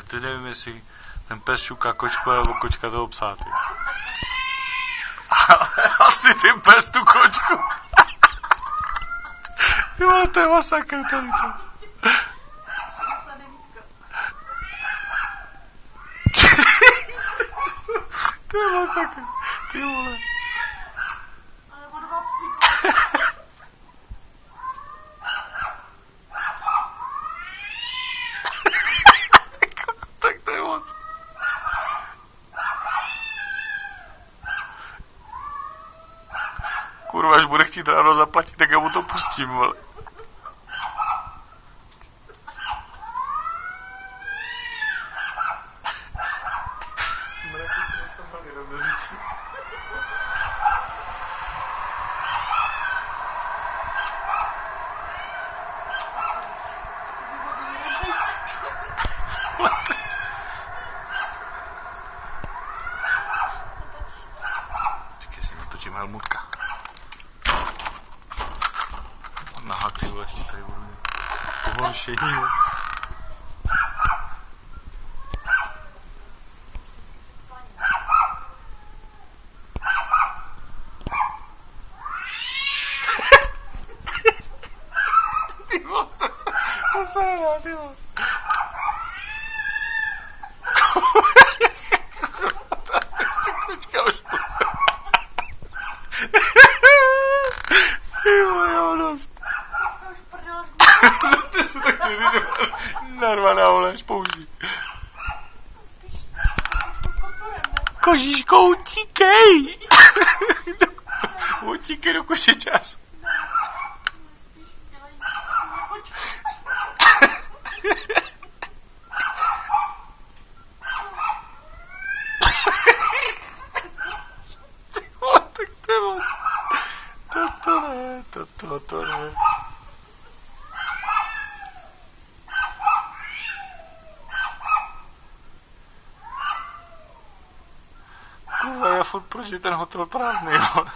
Ty nevím, jestli ten pes šuká kočku, nebo kočka toho psa, ty. Asi ty pes tu kočku. Jo, to je masakr tady to. To je masakr, ty vole. Nebo dva psíky. Tak to je moc. Kurva, až bude chtít ráno zaplatit, tak já mu to pustím, vole. Čekaj, si natočím helmutka. Naha, ty vole, ještě tady budu pohoršení. Ty vole, to se nedá, ty vole. Kočka už ty vole, jo, dost. Kočka už prdela z Ty si tak říct, že narvaná, vole, až použít. spíš s kocurem, ne? Kožiško, utíkej! Utíkej, dokud je čas. Spíš dělají s kočku. Vole, tak to je moc. To ne. Kurva, já furt proč je ten hotel prázdný, vole.